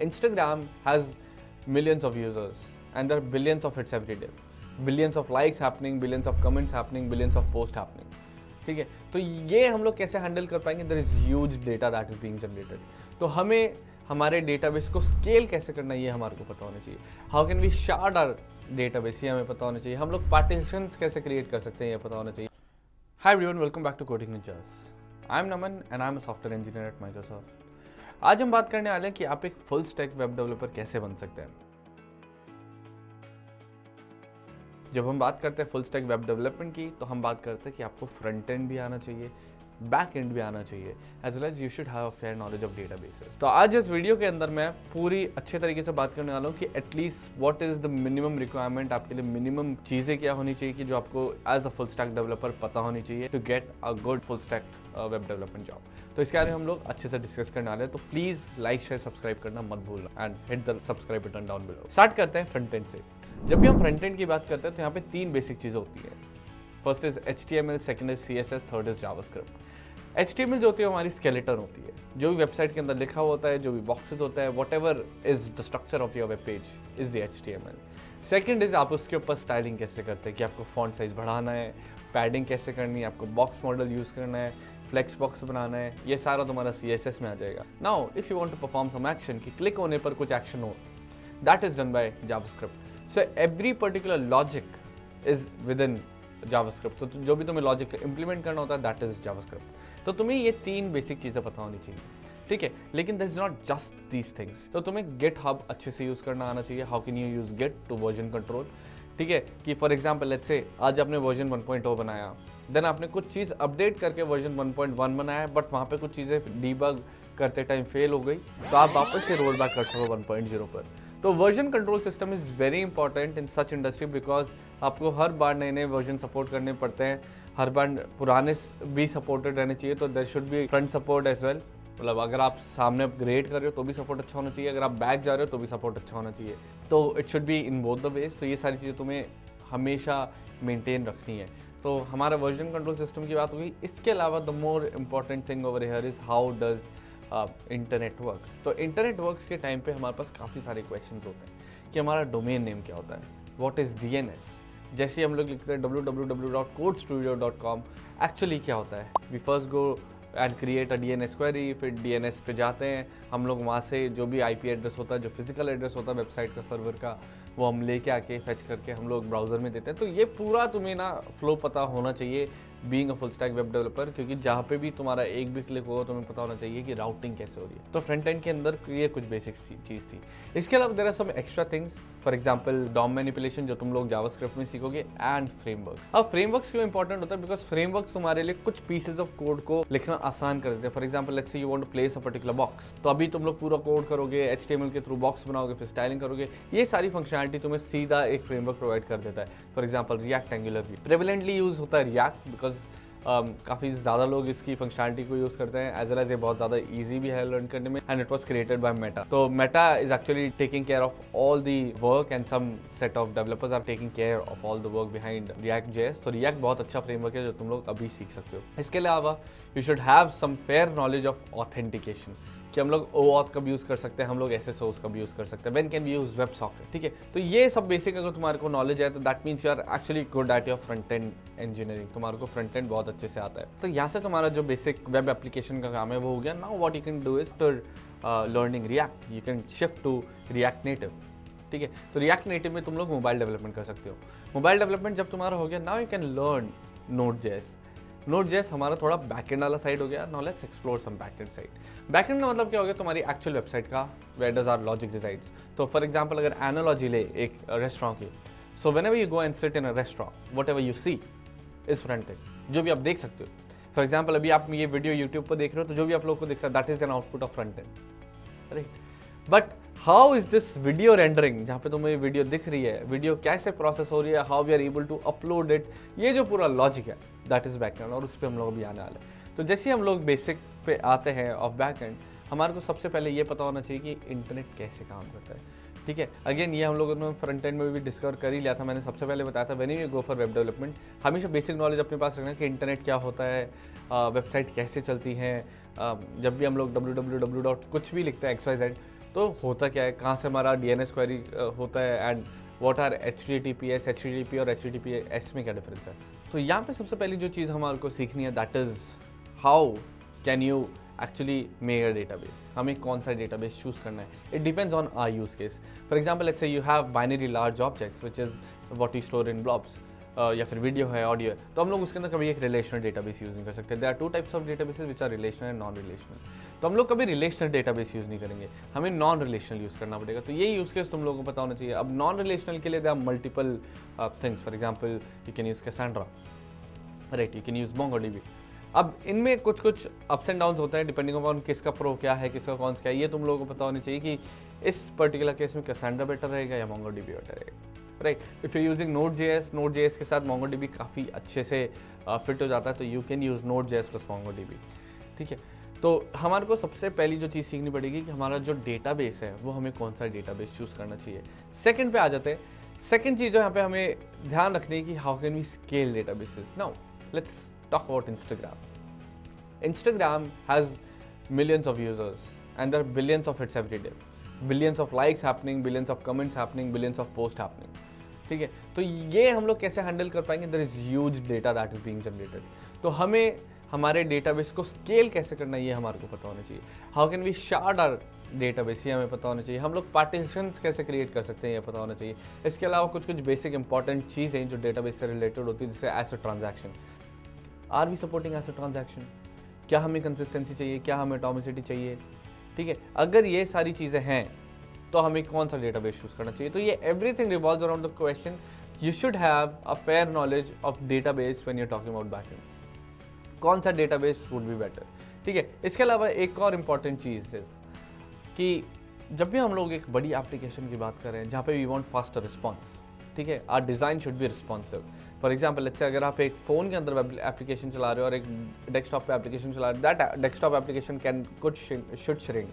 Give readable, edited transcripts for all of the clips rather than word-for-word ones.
Instagram has millions of users and there are billions of hits every day, billions of likes happening, billions of comments happening, billions of posts happening. ठीक है, तो ये हम लोग कैसे handle कर पाएंगे? There is huge data that is being generated. तो हमें हमारे डेटाबेस को स्केल कैसे करना है ये हमारे को पता होना चाहिए. How can we shard our database, ये हमें पता होना चाहिए. हम लोग पार्टीशंस कैसे क्रिएट कर सकते हैं ये पता होना चाहिए. Hi everyone, welcome back to coding ninjas. I am Naman and I am a software engineer at Microsoft. आज हम बात करने वाले हैं कि आप एक फुल स्टैक वेब डेवलपर कैसे बन सकते हैं. जब हम बात करते हैं फुल स्टैक वेब डेवलपमेंट की, तो हम बात करते हैं कि आपको फ्रंट एंड भी आना चाहिए, बैक एंड भी आना चाहिए, as well as you should have a fair knowledge of databases. तो आज इस वीडियो के अंदर मैं पूरी अच्छे तरीके से बात करने वाला हूँ कि at least what is the minimum requirement, आपके लिए मिनिमम चीज़ें क्या होनी चाहिए कि जो आपको as a full stack developer पता होनी चाहिए to get a good full stack web development job. तो इसके बारे में हम लोग अच्छे से डिस्कस करने वाले हैं. तो प्लीज़ लाइक शेयर सब्सक्राइब करना मत भूलना and hit the subscribe button down below. Start करते हैं फ्रंट एंड से. जब भी हम फ्रंट एंड की बात करते हैं तो यहाँ पे तीन बेसिक चीज़ें होती है. First is HTML, second is CSS, third is JavaScript. HTML जो होती है हमारी स्केलेटन होती है, जो भी वेबसाइट के अंदर लिखा होता है, जो भी बॉक्सेस होता है, what ever is the structure of your web page is the HTML. Second is आप उसके ऊपर स्टाइलिंग कैसे करते हैं कि आपको फॉन्ट साइज बढ़ाना है, पैडिंग कैसे करनी है, आपको बॉक्स मॉडल यूज़ करना है, फ्लेक्स बॉक्स बनाना है, ये सारा तुम्हारा CSS में आ जाएगा. Now if you want to perform some action कि क्लिक होने पर कुछ एक्शन हो, that is done by JavaScript. So every particular logic is within JavaScript. तो जो भी तुम्हें लॉजिक इंप्लीमेंट करना होता है दैट इज जावास्क्रिप्ट. तो तुम्हें ये तीन बेसिक चीज़ें पता होनी चाहिए, ठीक है. लेकिन that is not just these things. तो तुम्हें गिटहब अच्छे से यूज़ करना आना चाहिए. How can you use Git to version control, ठीक है. कि फॉर एग्जाम्पल लेट्स से आज आपने वर्जन 1.0 बनाया, देन आपने कुछ चीज़ अपडेट करके वर्जन 1.1 बनाया, बट वहाँ पे कुछ चीज़ें डीबग करते टाइम फेल हो गई, तो आप वापस से रोल बैक कर सको 1.0 पर. तो version control system is very important in such industry because आपको हर बार नए नए वर्जन सपोर्ट करने पड़ते हैं. हर बार पुराने भी सपोर्टेड रहने चाहिए. तो there should be front support as well. मतलब अगर आप सामने अपग्रेड कर रहे हो तो भी सपोर्ट अच्छा होना चाहिए, अगर आप बैक जा रहे हो तो भी सपोर्ट अच्छा होना चाहिए. तो it should be in both the ways. तो ये सारी चीज़ें तुम्हें हमेशा मेंटेन रखनी है. तो हमारा वर्जन कंट्रोल सिस्टम की बात होगी. इसके अलावा the more important thing over here is how does internet works. तो इंटरनेट वर्क्स के टाइम पे हमारे पास काफ़ी सारे क्वेश्चंस होते हैं कि हमारा डोमेन नेम क्या होता है, व्हाट इज़ DNS. जैसे हम लोग लिखते हैं www.codestudio.com, एक्चुअली क्या होता है. We first go and create a DNS query, फिर DNS पे जाते हैं हम लोग. वहाँ से जो भी IP एड्रेस होता है, जो फिजिकल एड्रेस होता है वेबसाइट का सर्वर का, वो हम लेके आके फेच करके हम लोग ब्राउज़र में देते हैं. तो ये पूरा तुम्हें ना फ्लो पता होना चाहिए being a full stack web developer, क्योंकि जहाँ पे भी तुम्हारा एक भी क्लिक होगा तुम्हें पता होना चाहिए कि राउटिंग कैसे हो रही है. तो फ्रंट एंड के अंदर ये कुछ बेसिक चीज़ थी. इसके अलावा there are some extra things. For example DOM manipulation जो तुम लोग जावास्क्रिप्ट में सीखोगे, एंड फ्रेमवर्क. अब फ्रेमवर्क्स क्यों इंपॉर्टेंट होता है? बिकॉज फ्रेमवर्क्स तुम्हारे लिए कुछ पीसेज ऑफ कोड को लिखना आसान कर देते हैं. For example let's say you want to place a particular box, तो अभी तुम लोग पूरा कोड करोगे, HTML के थ्रू बॉक्स बनाओगे, फिर स्टाइलिंग करोगे. ये सारी फंक्शनलिटी तुम्हें सीधा एक फ्रेमवर्क प्रोवाइड कर देता है. फॉर एग्जांपल रिएक्ट एंगुलर भी प्रेवलेंटली यूज होता है रिएक्ट, बिकॉज काफ़ी ज़्यादा लोग इसकी फंक्शनलिटी को यूज़ करते हैं, एज वेल एज ये बहुत ज़्यादा इजी भी है लर्न करने में. And it was created by Meta. तो Meta is actually taking care of all the work and some set of developers are taking care of all the work behind React.js. तो react बहुत अच्छा framework है जो तुम लोग अभी सीख सकते हो. इसके अलावा you should have some fair knowledge of authentication, कि हम लोग OAuth का भी यूज़ कर सकते हैं, हम लोग SSOs का भी यूज़ कर सकते हैं. When can be use WebSocket, ठीक है. तो ये सब बेसिक अगर तुम्हारे को नॉलेज है तो that means you are actually good at your front end engineering. तुम्हारे को फ्रंट एंड बहुत अच्छे से आता है. तो यहाँ से तुम्हारा जो बेसिक वेब एप्लीकेशन का काम है वो हो गया. Now what you can do is to learning React, you can shift to React Native, ठीक है. तो रिएक्ट नेटिव में तुम लोग मोबाइल डेवलपमेंट कर सकते हो. मोबाइल डेवलपमेंट जब तुम्हारा हो गया, now you can learn Node.js. Node.js हमारा थोड़ा बैकएंड वाला साइड हो गया. Now let's explore some backend side. Backend का मतलब क्या हो गया? तुम्हारी एक्चुअल वेबसाइट का where does our logic decides. तो फॉर एग्जांपल अगर एनालॉजी ले एक रेस्टोरेंट की, so whenever you go and sit in a restaurant, whatever you see is front end, जो भी आप देख सकते हो. फॉर एग्जांपल अभी आप ये वीडियो यूट्यूब पर देख रहे हो, तो जो भी आप लोग को दिख रहा है that is an output of front end, right. But how is this video rendering, जहाँ पे तुम्हें वीडियो दिख रही है, वीडियो कैसे प्रोसेस हो रही है, how we are able to upload it, ये जो पूरा लॉजिक है दैट इज बैकएंड. और उस पर हम लोग अभी आने वाले हैं. तो जैसे हम लोग बेसिक पे आते हैं ऑफ बैकएंड, हमारे को सबसे पहले ये पता होना चाहिए कि इंटरनेट कैसे काम करता है, ठीक है. अगेन ये हम लोगों ने फ्रंट एंड में भी डिस्कवर कर ही लिया था. मैंने सबसे पहले बताया था when you go for web development, हमेशा बेसिक नॉलेज अपने पास रखना कि इंटरनेट क्या होता है, वेबसाइट कैसे चलती हैं. जब भी हम लोग www. कुछ भी लिखते हैं XYZ, तो होता क्या है, कहाँ से हमारा DNS क्वेरी होता है and what are HTTPS, HTTP और HTTPS में क्या डिफरेंस है। तो यहाँ पे सबसे पहली जो चीज़ हमारे को सीखनी है that is how can you actually make a database. हमें कौन सा डेटाबेस चूज करना है, it depends on our use case. For example let's say you have binary large objects which is what you store in blobs, या फिर video है, audio है, तो हम लोग उसके अंदर कभी एक रिलेशनल डेटाबेस यूज़ नहीं कर सकते। There are 2 types of databases which are relational and non relational. तो हम लोग कभी रिलेशनल डेटाबेस यूज़ नहीं करेंगे, हमें नॉन रिलेशनल यूज़ करना पड़ेगा। तो ये यूज़ केस तुम लोगों को पता होना चाहिए। अब नॉन रिलेशनल के लिए there are multiple things. For example you can use Cassandra, right, you can use MongoDB। अब इनमें कुछ कुछ अप्स एंड डाउन्स होते हैं डिपेंडिंग अपॉन किसका प्रो क्या है, किसका कौन सा क्या है। ये तुम लोगों को पता होना चाहिए कि इस पर्टिकुलर केस में कैसेंड्रा बेटर रहेगा या MongoDB बेटर रहेगा, right. If you using Node.js के साथ MongoDB काफ़ी अच्छे से फिट हो जाता है, तो you can use Node.js plus MongoDB, ठीक है। तो हमारे को सबसे पहली जो चीज़ सीखनी पड़ेगी कि हमारा जो डेटाबेस है वो हमें कौन सा डेटाबेस चूज़ करना चाहिए। सेकंड पे आ जाते हैं। सेकंड चीज़ जो यहाँ पे हमें ध्यान रखनी है कि how can we scale databases. Now let's talk about Instagram. Instagram has millions of users and there are billions of hits every day, billions of likes happening, billions of comments happening, billions of posts happening, ठीक है। तो ये हम लोग कैसे handle कर पाएंगे? there is huge data that is being generated. तो हमें हमारे डेटाबेस को स्केल कैसे करना है ये हमारे को पता होना चाहिए। How can we shard our database, ये हमें पता होना चाहिए। हम लोग पार्टीशंस कैसे क्रिएट कर सकते हैं ये पता होना चाहिए। इसके अलावा कुछ कुछ बेसिक इंपॉर्टेंट चीज़ें जो डेटाबेस से रिलेटेड होती है, जैसे as a transaction, are we supporting as a transaction, क्या हमें कंसिस्टेंसी चाहिए, क्या हमें एटॉमिसिटी चाहिए, ठीक है। अगर ये सारी चीज़ें हैं तो हमें कौन सा डेटाबेस चूज करना चाहिए। तो ये everything revolves around the question you should have a fair knowledge of database when you are talking about backend. कौन सा डेटाबेस वुड बी बेटर, ठीक है। इसके अलावा एक और इम्पॉर्टेंट चीज़ है कि जब भी हम लोग एक बड़ी एप्लीकेशन की बात कर रहे हैं जहाँ पे वी वांट फास्टर रिस्पॉन्स, ठीक है, our design should be responsive. For example let's say अगर आप एक फ़ोन के अंदर एप्लीकेशन चला रहे हो और एक डेस्कटॉप पे एप्लीकेशन चला रहे हो, that desktop application should shrink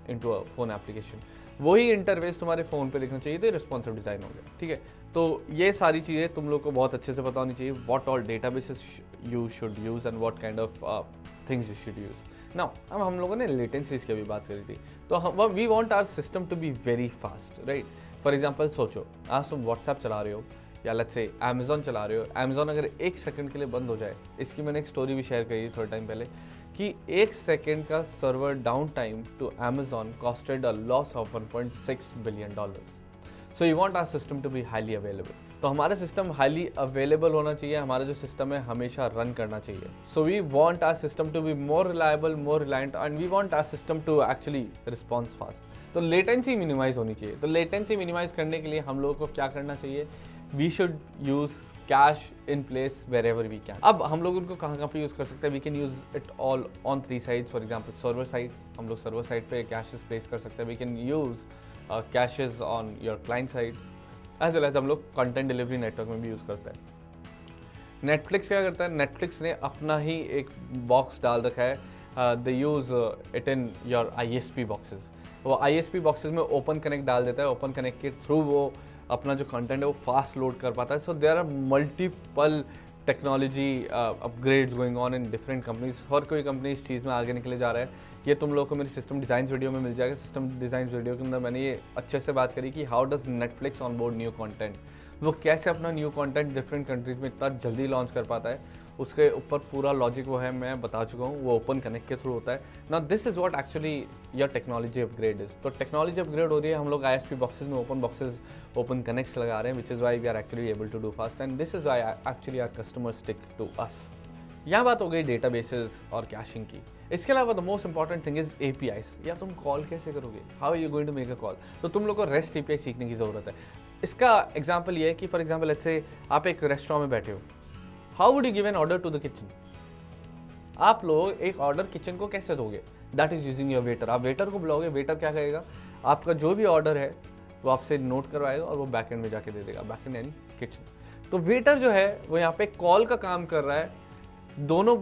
into a phone application. वही इंटरफेस तुम्हारे फ़ोन पे दिखना चाहिए, तो रिस्पॉन्सिव डिज़ाइन हो गया, ठीक है। तो ये सारी चीज़ें तुम लोग को बहुत अच्छे से पता होनी चाहिए, what all databases you should use and what kind of things you should use. Now अब हम लोगों ने लेटेंसीज की भी बात करी थी, तो we want our system to be very fast, right. For example सोचो आज तुम व्हाट्सएप चला रहे हो या लेट्स से अमेज़ॉन चला रहे हो, अमेज़ॉन अगर 1 सेकंड के लिए बंद हो जाए, इसकी मैंने एक स्टोरी भी शेयर करी थी थोड़े टाइम पहले कि 1 सेकंड का server down time to Amazon costed a loss of $1.6 billion. So you want our system to be highly available. तो हमारा सिस्टम हाईली अवेलेबल होना चाहिए, हमारा जो सिस्टम है हमेशा रन करना चाहिए। So we want our system to be more reliable, more reliant and we want our system to actually response fast. तो लेटेंसी मिनिमाइज होनी चाहिए। तो लेटेंसी मिनिमाइज करने के लिए हम लोगों को क्या करना चाहिए? We should use cache in place wherever we can. अब हम लोग उनको कहाँ पे यूज़ कर सकते हैं? We can use it all on 3 sides. For example server side, हम लोग सर्वर साइड पे कैशेस प्लेस कर सकते हैं। We can use caches on your client side as well as हम लोग कंटेंट डिलीवरी नेटवर्क में भी यूज़ करते हैं। नेटफ्लिक्स क्या करता है? नेटफ्लिक्स ने अपना ही एक बॉक्स डाल रखा है, they use it in your ISP boxes. वो ISP बॉक्सेस में ओपन कनेक्ट डाल देता है, ओपन कनेक्ट के थ्रू वो अपना जो कंटेंट है वो फास्ट लोड कर पाता है। So there are multiple technology upgrades going on in different companies. हर कोई कंपनी इस चीज़ में आगे निकले जा रहा है। ये तुम लोग को मेरी सिस्टम डिज़ाइन वीडियो में मिल जाएगा। सिस्टम डिज़ाइन वीडियो के अंदर मैंने ये अच्छे से बात करी कि how does Netflix on board new content, वो कैसे अपना न्यू कंटेंट डिफरेंट कंट्रीज में इतना जल्दी लॉन्च कर पाता है। उसके ऊपर पूरा लॉजिक वो है, मैं बता चुका हूँ, वो ओपन कनेक्ट के थ्रू होता है। Now this is what actually your technology upgrade is. तो टेक्नोलॉजी अपग्रेड हो रही है, हम लोग ISP बॉक्सेस में ओपन बॉक्सेस, ओपन कनेक्ट्स लगा रहे हैं, which is why we are actually able to do fast and this is why actually our customer stick to us. यहाँ बात हो गई डेटाबेसेस और कैशिंग की। इसके अलावा the most important thing is APIs। यार तुम कॉल कैसे करोगे? How are you going to make a call? तो तुम लोग को REST API सीखने की ज़रूरत है। इसका एग्जाम्पल ये है कि फॉर एग्जाम्पल लेट्स से आप एक रेस्टोरेंट में बैठे हो, how would you give an order to the kitchen? आप लोग एक ऑर्डर किचन को कैसे दोगे? That is using your waiter. आप वेटर को बुलाओगे, वेटर क्या करेगा? आपका जो भी ऑर्डर है वो आपसे नोट करवाएगा और वो बैकएंड में जाके दे देगा। बैकएंड यानी किचन। तो वेटर जो है वो यहाँ पे कॉल का काम कर रहा है। दोनों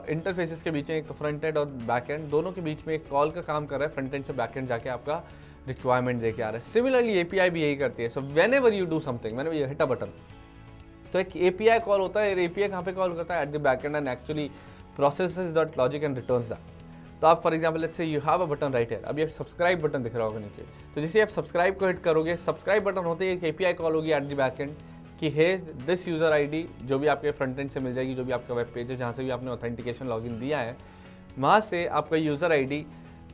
इंटरफेसेस के बीच में, एक तो फ्रंट एंड और बैक एंड, दोनों के बीच में एक कॉल का काम कर रहा है। फ्रंट एंड से बैक एंड जाके आपका रिक्वायरमेंट देके आ रहा है। सिमिलरली API भी यही करती है। So when ever you do something, मैंने हिट अ बटन, तो एक API कॉल होता है। API कहाँ पे कॉल करता है? At the back and and actually processes that logic and returns that. तो आप for example let's say you have a button right here, अभी आप सब्सक्राइब बटन दिख रहा होगा नीचे, तो जैसे आप सब्सक्राइब को हिट करोगे, सब्सक्राइब बटन होते ही एक API कॉल होगी एट द बैक एंड कि हे दिस यूज़र ID जो भी आपके फ्रंट एंड से मिल जाएगी, जो भी आपका वेब पेज है जहाँ से भी आपने ऑथेंटिकेशन लॉगिन दिया है, वहाँ से आपका user ID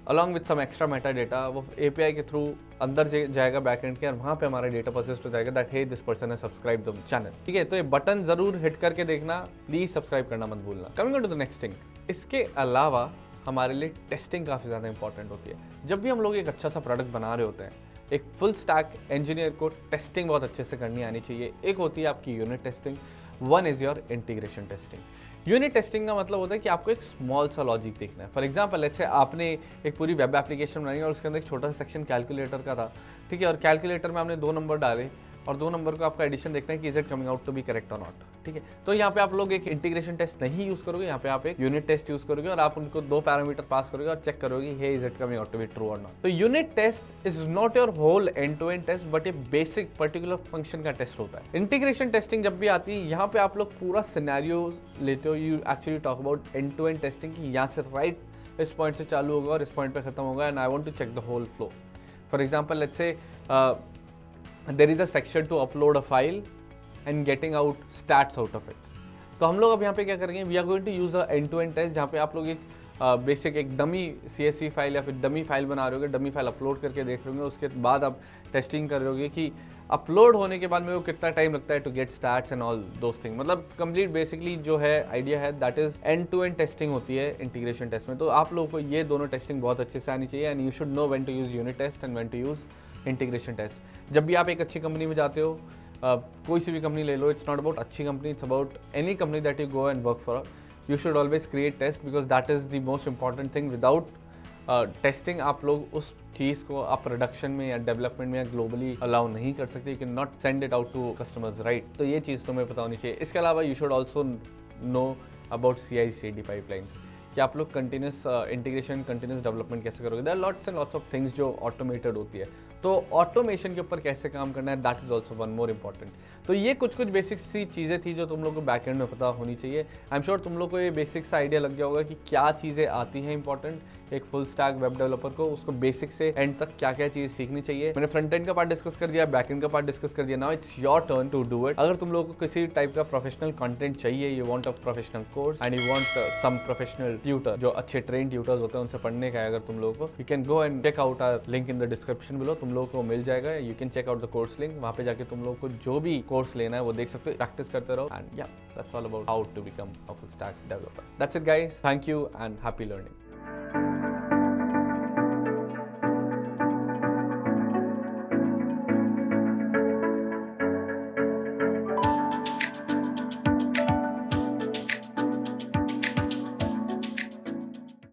along with some extra meta data वो API के थ्रू अंदर जाएगा बैकएंड के, और वहाँ पे हमारा डेटा परसिस्ट हो जाएगा दैट हे दिस पर्सन है सब्सक्राइब द चैनल। ठीक है, तो ये बटन जरूर हिट करके देखना, प्लीज सब्सक्राइब करना मत भूलना। Coming on to the next thing, इसके अलावा हमारे लिए टेस्टिंग काफ़ी ज़्यादा इंपॉर्टेंट होती है। जब भी हम लोग एक अच्छा सा प्रोडक्ट बना रहे होते हैं, एक फुल स्टैक इंजीनियर को टेस्टिंग बहुत अच्छे से करनी आनी चाहिए। एक होती है आपकी unit testing, one is your integration testing. Unit testing का मतलब होता है कि आपको एक स्मॉल सा लॉजिक देखना है। फॉर एग्जांपल लेट्स से आपने एक पूरी वेब एप्लीकेशन बनाई और उसके अंदर एक छोटा सा सेक्शन कैलकुलेटर का था, ठीक है, और कैलकुलेटर में आपने 2 नंबर डाले और 2 नंबर को आपका एडिशन देखना है कि is it coming out to be correct और नॉट। ठीक है, तो यहाँ पे आप लोग एक इंटीग्रेशन टेस्ट नहीं यूज करोगे, यहाँ पे आप एक यूनिट टेस्ट यूज करोगे और आप उनको 2 पैरामीटर पास करोगे और चेक करोगे hey is it coming out to be true और नॉट। तो unit test is not your whole end to end test but a basic particular function का टेस्ट होता है। इंटीग्रेशन टेस्टिंग जब भी आती है, यहाँ पे आप लोग पूरा सिनेरियो लेते हो, you actually talk about end to end testing की यहाँ से राइट इस पॉइंट से चालू होगा और इस पॉइंट पे खत्म होगा and I want to check the whole flow. For example let's say there is a section to upload a file and getting out stats out of it। तो हम लोग अब यहाँ पे क्या करेंगे, we are going to use a end to end test, जहाँ पे आप लोग एक बेसिक एक डमी CSV फाइल या फिर डमी फाइल बना रहे होगे, डमी फाइल अपलोड करके देख रहे होगे, उसके बाद आप टेस्टिंग कर रहे होगे कि अपलोड होने के बाद में वो कितना टाइम लगता है to get stats and all those thing. मतलब कंप्लीट बेसिकली जो है आइडिया है that is end to end testing होती है इंटीग्रेशन टेस्ट में। तो आप लोगों को ये दोनों टेस्टिंग बहुत अच्छे से आनी चाहिए and you should know when to use unit test and when to use integration test. जब भी आप एक अच्छी कंपनी में जाते हो, कोई सी भी कंपनी ले लो, इट्स नॉट अबाउट अच्छी company, it's about any company that you go and work for, you should always create test because that is the most important thing. Without testing आप लोग उस चीज़ को आप प्रोडक्शन में या डेवलपमेंट में या ग्लोबली अलाउ नहीं कर सकते, you can not send it out to customers, right. तो ये चीज़ तुम्हें पता होनी चाहिए। इसके अलावा you should also know about CI/CD pipelines, कि आप लोग कंटिन्यूस इंटीग्रेशन, कंटिन्यूस डेवलपमेंट कैसे करोगे। There are lots and lots of things जो ऑटोमेटेड होती है, तो ऑटोमेशन के ऊपर कैसे काम करना है that is also one more important. तो ये कुछ बेसिक सी चीज़ें थी जो तुम लोग को बैकएंड में पता होनी चाहिए। आई एम श्योर तुम लोग को ये बेसिक सा आइडिया लग गया होगा कि क्या चीज़ें आती हैं इंपॉर्टेंट एक फुल स्टैक वेब डेवलपर को, उसको बेसिक से एंड तक क्या क्या चीज़ सीखनी चाहिए। मैंने फ्रंट एंड का पार्ट डिस्कस कर दिया, बैक एंड का पार्ट डिस्कस कर दिया, now it's your turn to do it. अगर तुम लोग को किसी टाइप का प्रोफेशनल कंटेंट चाहिए, you want a professional course and you want some professional tutor, जो अच्छे ट्रेन ट्यूटर्स होते हैं उनसे पढ़ने का है अगर तुम लोगों को, you can go and check out our link in the description below, तुम लोग को मिल जाएगा। You can check out the course link, वहाँ पे जाके तुम लोग को जो भी कोर्स लेना है वो देख सकते हो, प्रैक्टिस करते रहो and yeah that's all about how to become a full stack developer. That's it guys, thank you and happy learning.